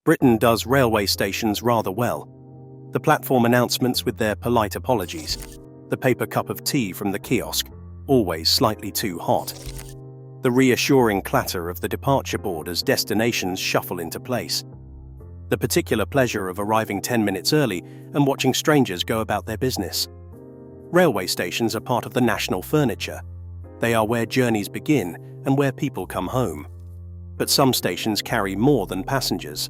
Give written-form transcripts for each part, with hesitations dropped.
Britain does railway stations rather well. The platform announcements with their polite apologies, the paper cup of tea from the kiosk, always slightly too hot, the reassuring clatter of the departure board as destinations shuffle into place, the particular pleasure of arriving 10 minutes early and watching strangers go about their business. Railway stations are part of the national furniture. They are where journeys begin and where people come home. But some stations carry more than passengers.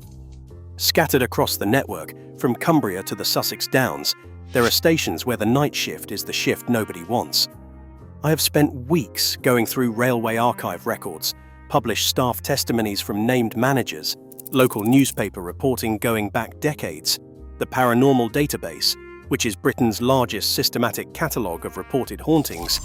Scattered across the network, from Cumbria to the Sussex Downs, there are stations where the night shift is the shift nobody wants. I have spent weeks going through railway archive records, published staff testimonies from named managers, local newspaper reporting going back decades, the paranormal database, which is Britain's largest systematic catalogue of reported hauntings,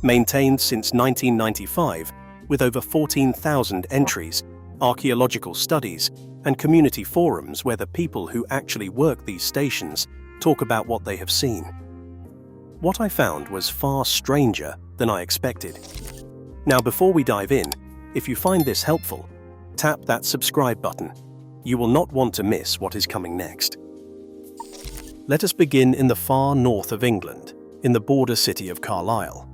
maintained since 1995, with over 14,000 entries, archaeological studies, and community forums where the people who actually work these stations talk about what they have seen. What I found was far stranger than I expected. Now, before we dive in, if you find this helpful, tap that subscribe button. You will not want to miss what is coming next. Let us begin in the far north of England, in the border city of Carlisle.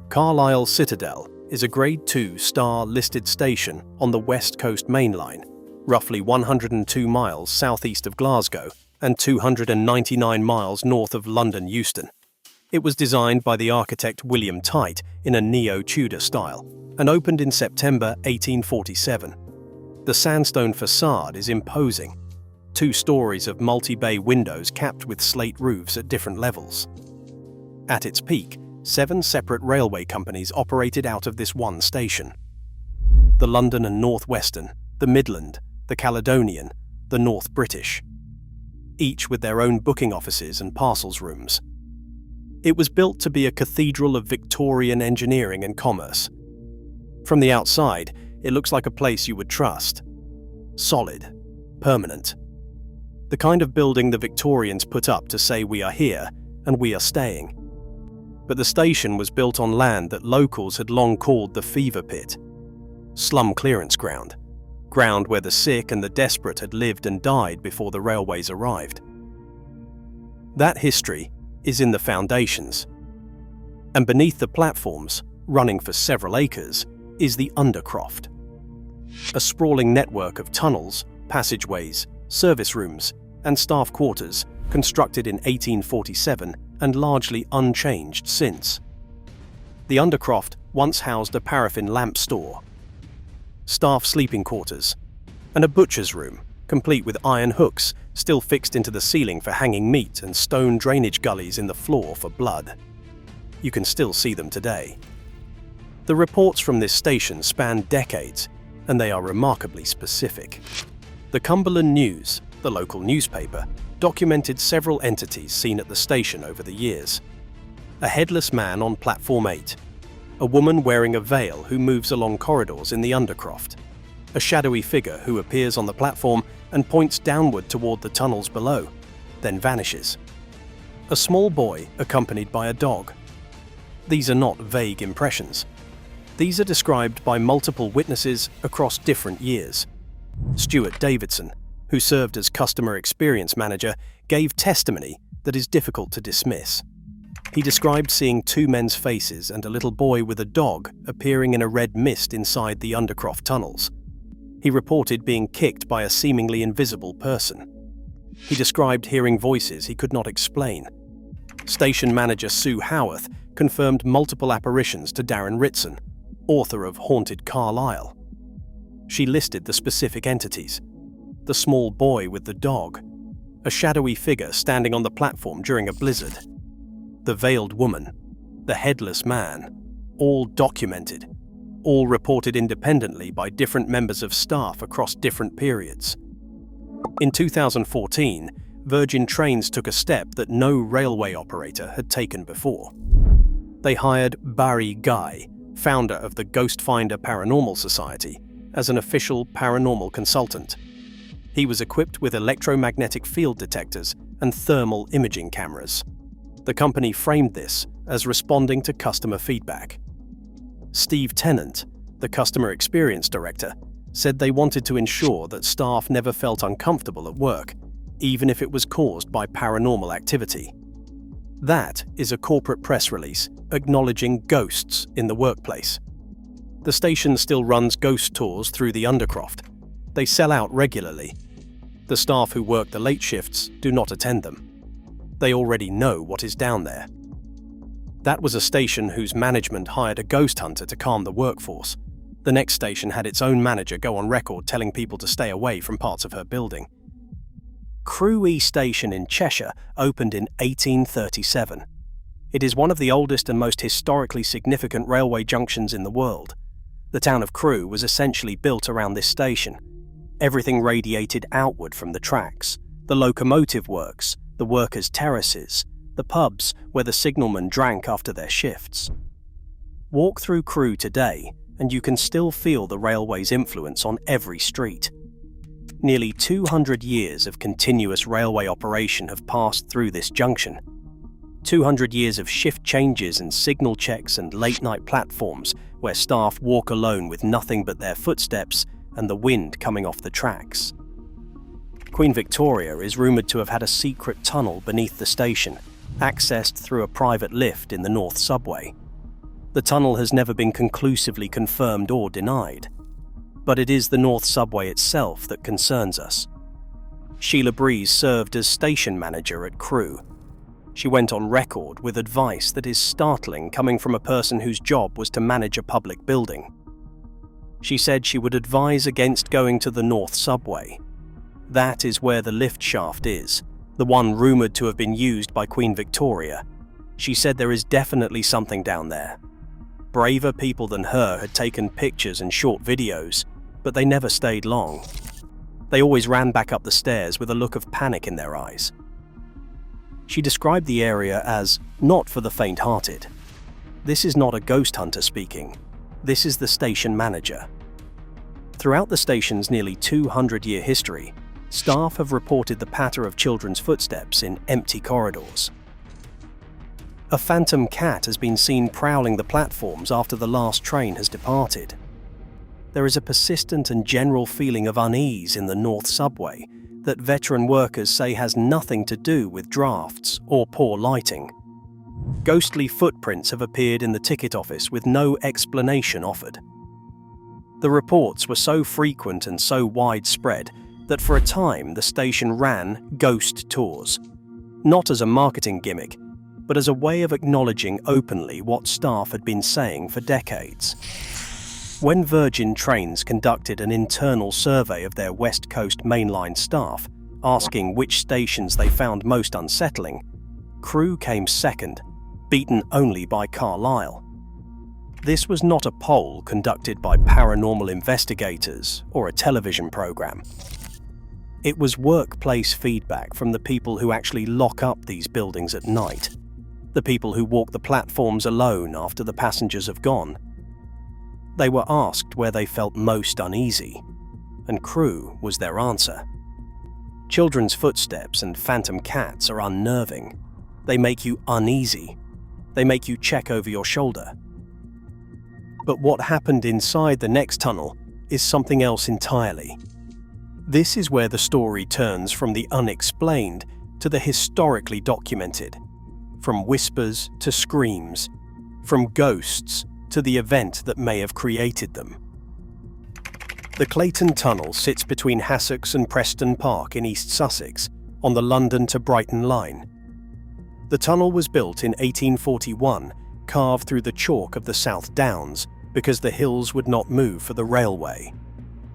Carlisle Citadel is a Grade 2 star listed station on the West Coast Main Line, roughly 102 miles southeast of Glasgow and 299 miles north of London Euston. It was designed by the architect William Tite in a neo-Tudor style and opened in September 1847. The sandstone facade is imposing, 2 stories of multi-bay windows capped with slate roofs at different levels. At its peak, 7 separate railway companies operated out of this one station. The London and North Western, the Midland, the Caledonian, the North British, each with their own booking offices and parcels rooms. It was built to be a cathedral of Victorian engineering and commerce. From the outside, it looks like a place you would trust. Solid, permanent. The kind of building the Victorians put up to say we are here and we are staying. But the station was built on land that locals had long called the fever pit. Slum clearance ground. Ground where the sick and the desperate had lived and died before the railways arrived. That history is in the foundations. And beneath the platforms, running for several acres, is the undercroft. A sprawling network of tunnels, passageways, service rooms, and staff quarters constructed in 1847 and largely unchanged since. The undercroft once housed a paraffin lamp store, staff sleeping quarters, and a butcher's room, complete with iron hooks still fixed into the ceiling for hanging meat and stone drainage gullies in the floor for blood. You can still see them today. The reports from this station span decades, and they are remarkably specific. The Cumberland News, the local newspaper, documented several entities seen at the station over the years. A headless man on platform 8, a woman wearing a veil who moves along corridors in the undercroft, a shadowy figure who appears on the platform and points downward toward the tunnels below, then vanishes, a small boy accompanied by a dog. These are not vague impressions. These are described by multiple witnesses across different years. Stuart Davidson, who served as customer experience manager, gave testimony that is difficult to dismiss. He described seeing 2 men's faces and a little boy with a dog appearing in a red mist inside the undercroft tunnels. He reported being kicked by a seemingly invisible person. He described hearing voices he could not explain. Station manager Sue Howarth confirmed multiple apparitions to Darren Ritson, author of Haunted Carlisle. She listed the specific entities: the small boy with the dog, a shadowy figure standing on the platform during a blizzard, the veiled woman, the headless man, all documented, all reported independently by different members of staff across different periods. In 2014, Virgin Trains took a step that no railway operator had taken before. They hired Barri Ghai, founder of the Ghost Finder Paranormal Society, as an official paranormal consultant. He was equipped with electromagnetic field detectors and thermal imaging cameras. The company framed this as responding to customer feedback. Steve Tennant, the customer experience director, said they wanted to ensure that staff never felt uncomfortable at work, even if it was caused by paranormal activity. That is a corporate press release acknowledging ghosts in the workplace. The station still runs ghost tours through the Undercroft. They sell out regularly. The staff who work the late shifts do not attend them. They already know what is down there. That was a station whose management hired a ghost hunter to calm the workforce. The next station had its own manager go on record telling people to stay away from parts of her building. Crewe Station in Cheshire opened in 1837. It is one of the oldest and most historically significant railway junctions in the world. The town of Crewe was essentially built around this station. Everything radiated outward from the tracks: the locomotive works, the workers' terraces, the pubs where the signalmen drank after their shifts. Walk through Crewe today and you can still feel the railway's influence on every street. Nearly 200 years of continuous railway operation have passed through this junction. 200 years of shift changes and signal checks and late-night platforms where staff walk alone with nothing but their footsteps and the wind coming off the tracks. Queen Victoria is rumoured to have had a secret tunnel beneath the station, accessed through a private lift in the North Subway. The tunnel has never been conclusively confirmed or denied, but it is the North Subway itself that concerns us. Sheila Breeze served as station manager at Crewe. She went on record with advice that is startling coming from a person whose job was to manage a public building. She said she would advise against going to the North Subway. That is where the lift shaft is, the one rumoured to have been used by Queen Victoria. She said there is definitely something down there. Braver people than her had taken pictures and short videos, but they never stayed long. They always ran back up the stairs with a look of panic in their eyes. She described the area as not for the faint-hearted. This is not a ghost hunter speaking. This is the station manager. Throughout the station's nearly 200-year history, staff have reported the patter of children's footsteps in empty corridors. A phantom cat has been seen prowling the platforms after the last train has departed. There is a persistent and general feeling of unease in the North Subway that veteran workers say has nothing to do with drafts or poor lighting. Ghostly footprints have appeared in the ticket office with no explanation offered. The reports were so frequent and so widespread that for a time the station ran ghost tours, not as a marketing gimmick, but as a way of acknowledging openly what staff had been saying for decades. When Virgin Trains conducted an internal survey of their West Coast mainline staff, asking which stations they found most unsettling, Crewe came second, beaten only by Carlisle. This was not a poll conducted by paranormal investigators or a television program. It was workplace feedback from the people who actually lock up these buildings at night, the people who walk the platforms alone after the passengers have gone. They were asked where they felt most uneasy, and Crewe was their answer. Children's footsteps and phantom cats are unnerving. They make you uneasy. They make you check over your shoulder. But what happened inside the next tunnel is something else entirely. This is where the story turns from the unexplained to the historically documented, from whispers to screams, from ghosts to the event that may have created them. The Clayton Tunnel sits between Hassocks and Preston Park in East Sussex, on the London to Brighton line. The tunnel was built in 1841, carved through the chalk of the South Downs, because the hills would not move for the railway.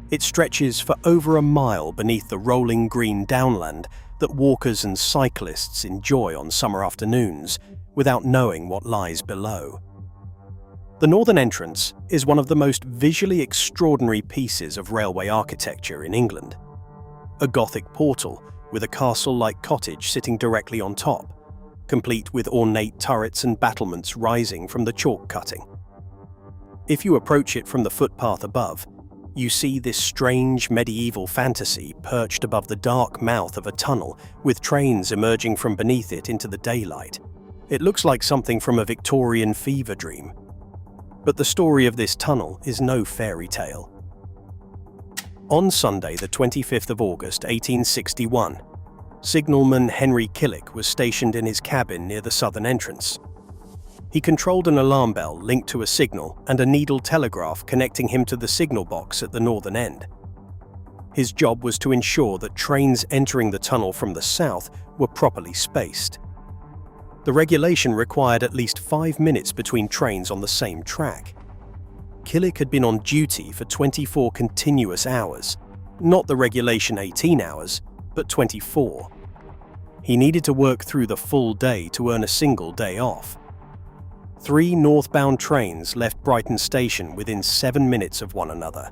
It stretches for over a mile beneath the rolling green downland that walkers and cyclists enjoy on summer afternoons, without knowing what lies below. The northern entrance is one of the most visually extraordinary pieces of railway architecture in England. A Gothic portal with a castle-like cottage sitting directly on top, complete with ornate turrets and battlements rising from the chalk cutting. If you approach it from the footpath above, you see this strange medieval fantasy perched above the dark mouth of a tunnel with trains emerging from beneath it into the daylight. It looks like something from a Victorian fever dream. But the story of this tunnel is no fairy tale. On Sunday, the 25th of August, 1861, signalman Henry Killick was stationed in his cabin near the southern entrance. He controlled an alarm bell linked to a signal and a needle telegraph connecting him to the signal box at the northern end. His job was to ensure that trains entering the tunnel from the south were properly spaced. The regulation required at least 5 minutes between trains on the same track. Killick had been on duty for 24 continuous hours, not the regulation 18 hours, but 24. He needed to work through the full day to earn a single day off. 3 northbound trains left Brighton Station within 7 minutes of one another.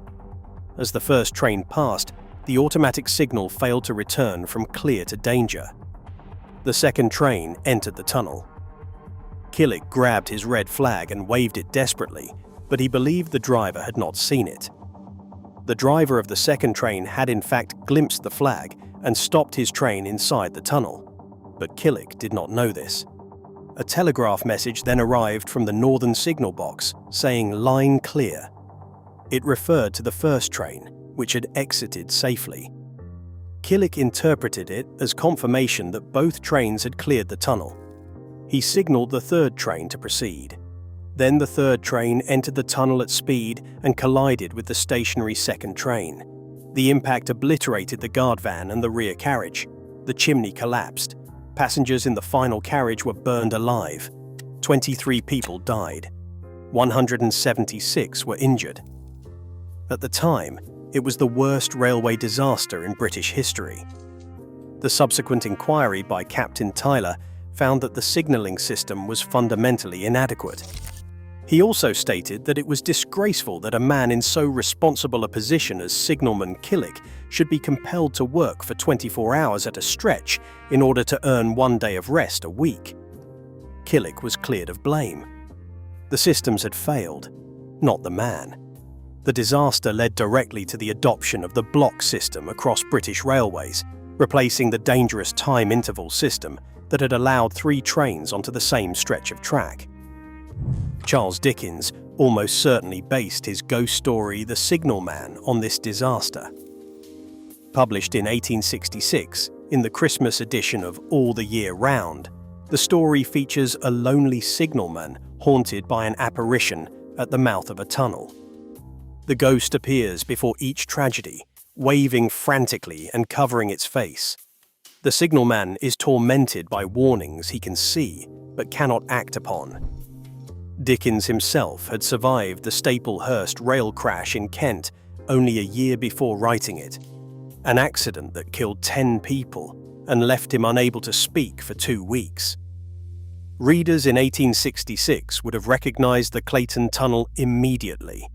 As the first train passed, the automatic signal failed to return from clear to danger. The second train entered the tunnel. Killick grabbed his red flag and waved it desperately, but he believed the driver had not seen it. The driver of the second train had in fact glimpsed the flag and stopped his train inside the tunnel, but Killick did not know this. A telegraph message then arrived from the northern signal box saying "line clear." It referred to the first train, which had exited safely. Killick interpreted it as confirmation that both trains had cleared the tunnel. He signaled the third train to proceed. Then the third train entered the tunnel at speed and collided with the stationary second train. The impact obliterated the guard van and the rear carriage. The chimney collapsed. Passengers in the final carriage were burned alive. 23 people died. 176 were injured. At the time, it was the worst railway disaster in British history. The subsequent inquiry by Captain Tyler found that the signalling system was fundamentally inadequate. He also stated that it was disgraceful that a man in so responsible a position as signalman Killick should be compelled to work for 24 hours at a stretch in order to earn 1 day of rest a week. Killick was cleared of blame. The systems had failed, not the man. The disaster led directly to the adoption of the block system across British railways, replacing the dangerous time interval system that had allowed 3 trains onto the same stretch of track. Charles Dickens almost certainly based his ghost story The Signalman on this disaster. Published in 1866 in the Christmas edition of All the Year Round, the story features a lonely signalman haunted by an apparition at the mouth of a tunnel. The ghost appears before each tragedy, waving frantically and covering its face. The signalman is tormented by warnings he can see but cannot act upon. Dickens himself had survived the Staplehurst rail crash in Kent only a year before writing it, an accident that killed 10 people and left him unable to speak for 2 weeks. Readers in 1866 would have recognized the Clayton tunnel immediately.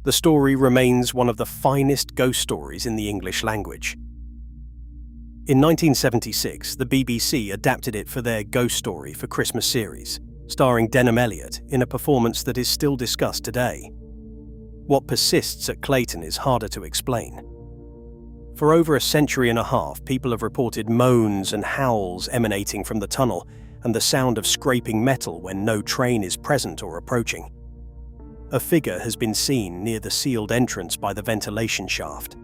The story remains one of the finest ghost stories in the English language. In 1976, the BBC adapted it for their Ghost Story for Christmas series, starring Denham Elliott in a performance that is still discussed today. What persists at Clayton is harder to explain. For over a century and a half, people have reported moans and howls emanating from the tunnel and the sound of scraping metal when no train is present or approaching. A figure has been seen near the sealed entrance by the ventilation shaft.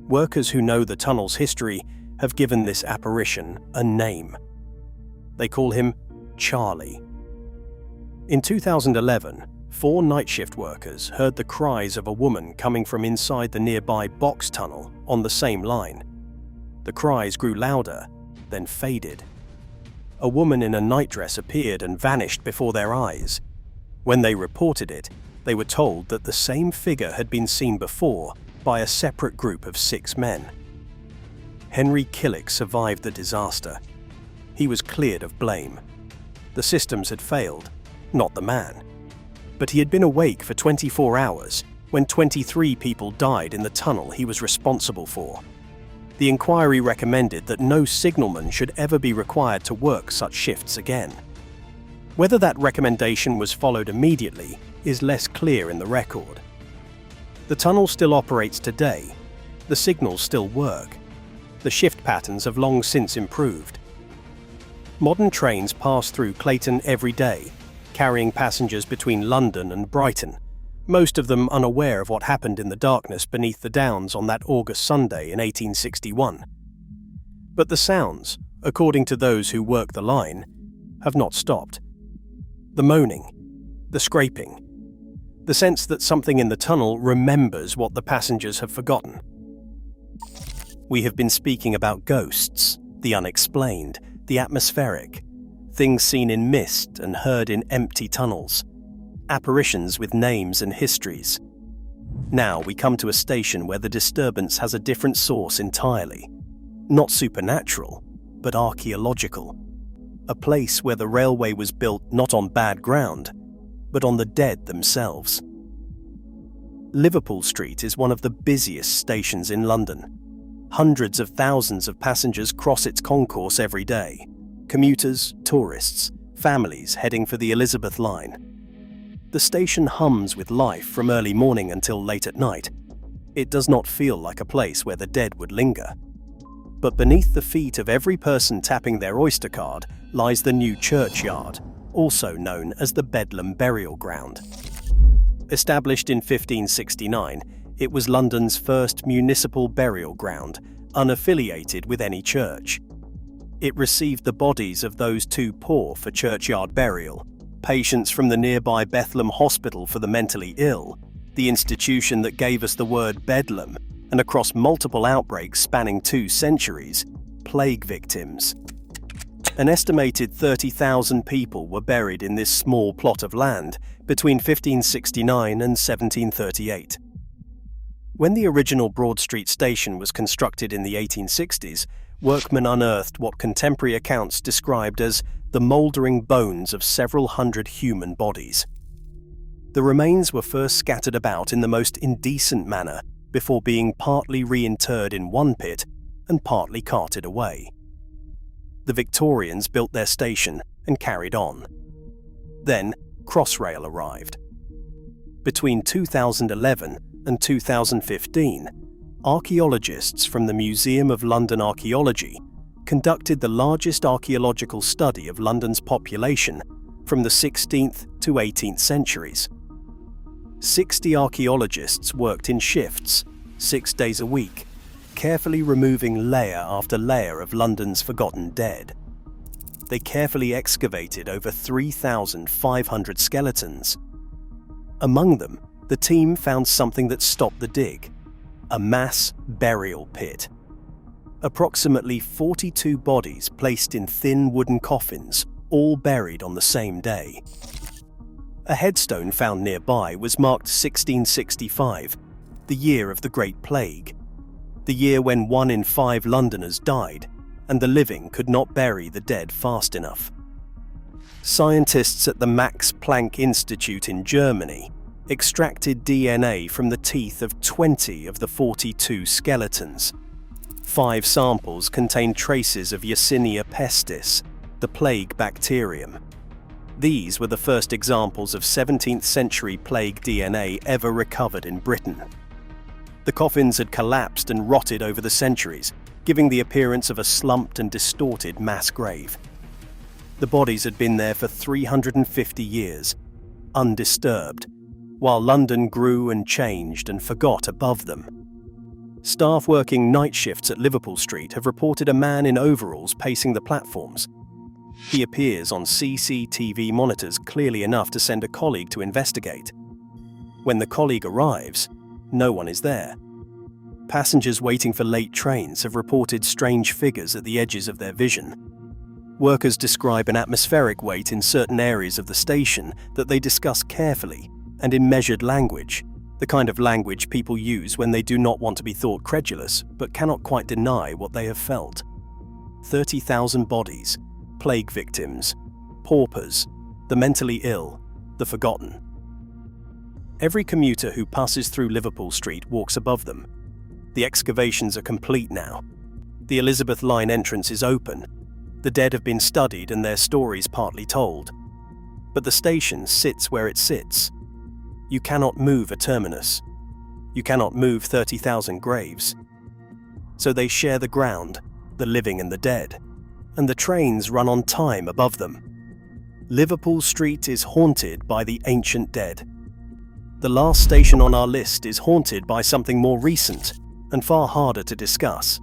Workers who know the tunnel's history have given this apparition a name. They call him Charlie. In 2011, 4 night shift workers heard the cries of a woman coming from inside the nearby box tunnel on the same line. The cries grew louder, then faded. A woman in a nightdress appeared and vanished before their eyes. When they reported it, they were told that the same figure had been seen before by a separate group of 6 men. Henry Killick survived the disaster. He was cleared of blame. The systems had failed, not the man. But he had been awake for 24 hours when 23 people died in the tunnel he was responsible for. The inquiry recommended that no signalman should ever be required to work such shifts again. Whether that recommendation was followed immediately is less clear in the record. The tunnel still operates today. The signals still work. The shift patterns have long since improved. Modern trains pass through Clayton every day, carrying passengers between London and Brighton, most of them unaware of what happened in the darkness beneath the downs on that August Sunday in 1861. But the sounds, according to those who work the line, have not stopped. The moaning, the scraping, the sense that something in the tunnel remembers what the passengers have forgotten. We have been speaking about ghosts, the unexplained, the atmospheric, things seen in mist and heard in empty tunnels, apparitions with names and histories. Now we come to a station where the disturbance has a different source entirely. Not supernatural, but archaeological. A place where the railway was built not on bad ground, but on the dead themselves. Liverpool Street is one of the busiest stations in London. Hundreds of thousands of passengers cross its concourse every day. Commuters, tourists, families heading for the Elizabeth line. The station hums with life from early morning until late at night. It does not feel like a place where the dead would linger. But beneath the feet of every person tapping their Oyster card lies the new churchyard, also known as the Bedlam Burial Ground. Established in 1569, it was London's first municipal burial ground, unaffiliated with any church. It received the bodies of those too poor for churchyard burial, patients from the nearby Bethlehem Hospital for the mentally ill, the institution that gave us the word Bedlam, and across multiple outbreaks spanning 2 centuries, plague victims. An estimated 30,000 people were buried in this small plot of land between 1569 and 1738. When the original Broad Street station was constructed in the 1860s, workmen unearthed what contemporary accounts described as the mouldering bones of several hundred human bodies. The remains were first scattered about in the most indecent manner before being partly reinterred in one pit and partly carted away. The Victorians built their station and carried on. Then Crossrail arrived. Between 2011 and 2015, archaeologists from the Museum of London Archaeology conducted the largest archaeological study of London's population from the 16th to 18th centuries. 60 archaeologists worked in shifts, 6 days a week, carefully removing layer after layer of London's forgotten dead. They carefully excavated over 3,500 skeletons. Among them, the team found something that stopped the dig: a mass burial pit. Approximately 42 bodies placed in thin wooden coffins, all buried on the same day. A headstone found nearby was marked 1665, the year of the Great Plague, the year when 1 in 5 Londoners died, and the living could not bury the dead fast enough. Scientists at the Max Planck Institute in Germany extracted DNA from the teeth of 20 of the 42 skeletons. 5 samples contained traces of Yersinia pestis, the plague bacterium. These were the first examples of 17th century plague DNA ever recovered in Britain. The coffins had collapsed and rotted over the centuries, giving the appearance of a slumped and distorted mass grave. The bodies had been there for 350 years, undisturbed, while London grew and changed and forgot above them. Staff working night shifts at Liverpool Street have reported a man in overalls pacing the platforms. He appears on CCTV monitors clearly enough to send a colleague to investigate. When the colleague arrives, no one is there. Passengers waiting for late trains have reported strange figures at the edges of their vision. Workers describe an atmospheric weight in certain areas of the station that they discuss carefully and in measured language, the kind of language people use when they do not want to be thought credulous but cannot quite deny what they have felt. 30,000 bodies, plague victims, paupers, the mentally ill, the forgotten. Every commuter who passes through Liverpool Street walks above them. The excavations are complete now. The Elizabeth line entrance is open. The dead have been studied and their stories partly told. But the station sits where it sits. You cannot move a terminus. You cannot move 30,000 graves. So they share the ground, the living and the dead, and the trains run on time above them. Liverpool Street is haunted by the ancient dead. the last station on our list is haunted by something more recent and far harder to discuss.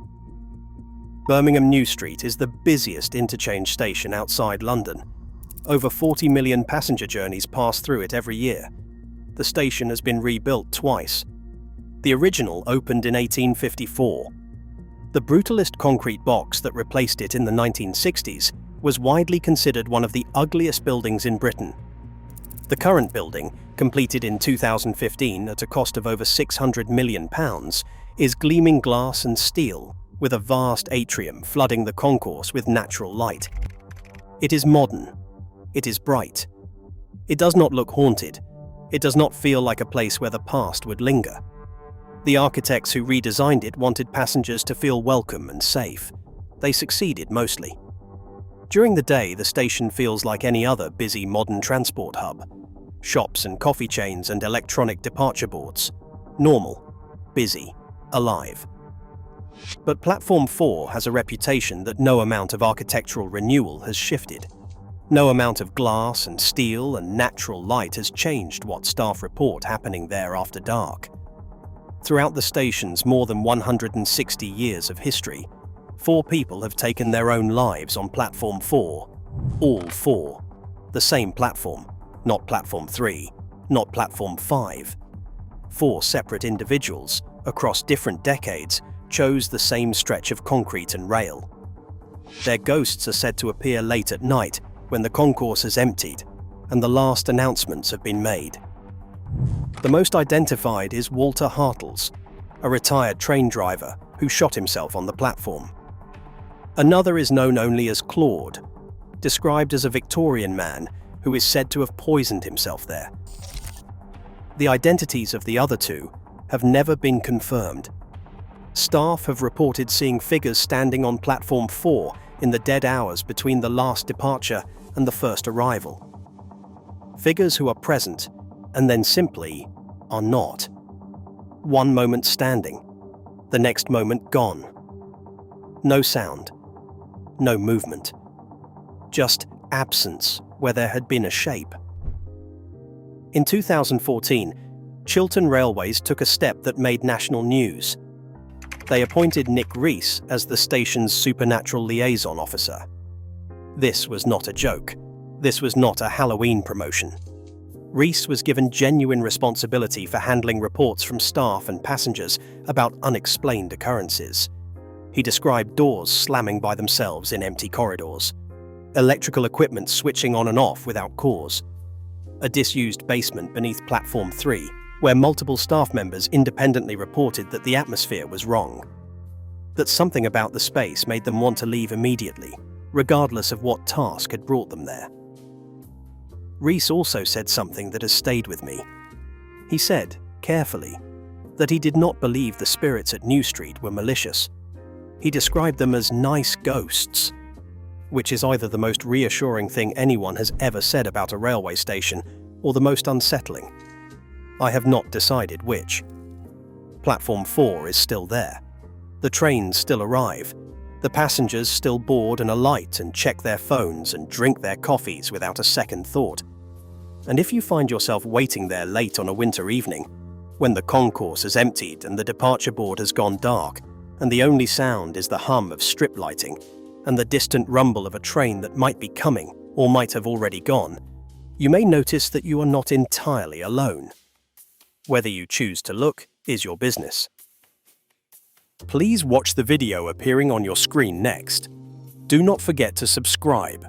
Birmingham New Street is the busiest interchange station outside London. Over 40 million passenger journeys pass through it every year. The station has been rebuilt twice. The original opened in 1854. The brutalist concrete box that replaced it in the 1960s was widely considered one of the ugliest buildings in Britain. The current building, completed in 2015 at a cost of over £600 million, is gleaming glass and steel, with a vast atrium flooding the concourse with natural light. It is modern. It is bright. It does not look haunted. It does not feel like a place where the past would linger. The architects who redesigned it wanted passengers to feel welcome and safe. They succeeded mostly. During the day, the station feels like any other busy modern transport hub. Shops and coffee chains and electronic departure boards. Normal, busy, alive. But Platform 4 has a reputation that no amount of architectural renewal has shifted. No amount of glass and steel and natural light has changed what staff report happening there after dark. Throughout the station's more than 160 years of history, 4 people have taken their own lives on Platform 4. All 4. The same platform, not Platform 3, not Platform 5. 4 separate individuals, across different decades, chose the same stretch of concrete and rail. Their ghosts are said to appear late at night when the concourse is emptied and the last announcements have been made. The most identified is Walter Hartles, a retired train driver who shot himself on the platform. Another is known only as Claude, described as a Victorian man who is said to have poisoned himself there. The identities of the other 2 have never been confirmed. Staff have reported seeing figures standing on Platform 4 in the dead hours between the last departure and the first arrival. Figures who are present and then simply are not. One moment standing, the next moment gone. No sound, no movement. Just absence where there had been a shape. In 2014, Chiltern Railways took a step that made national news. They appointed Nick Rees as the station's supernatural liaison officer. This was not a joke. This was not a Halloween promotion. Rees was given genuine responsibility for handling reports from staff and passengers about unexplained occurrences. He described doors slamming by themselves in empty corridors, electrical equipment switching on and off without cause, a disused basement beneath Platform 3, where multiple staff members independently reported that the atmosphere was wrong, that something about the space made them want to leave immediately, regardless of what task had brought them there. Rees also said something that has stayed with me. He said, carefully, that he did not believe the spirits at New Street were malicious. He described them as nice ghosts, which is either the most reassuring thing anyone has ever said about a railway station or the most unsettling. I have not decided which. Platform 4 is still there. The trains still arrive. The passengers still board and alight and check their phones and drink their coffees without a second thought. And if you find yourself waiting there late on a winter evening, when the concourse is emptied and the departure board has gone dark, and the only sound is the hum of strip lighting and the distant rumble of a train that might be coming or might have already gone, you may notice that you are not entirely alone. Whether you choose to look is your business. Please watch the video appearing on your screen next. Do not forget to subscribe.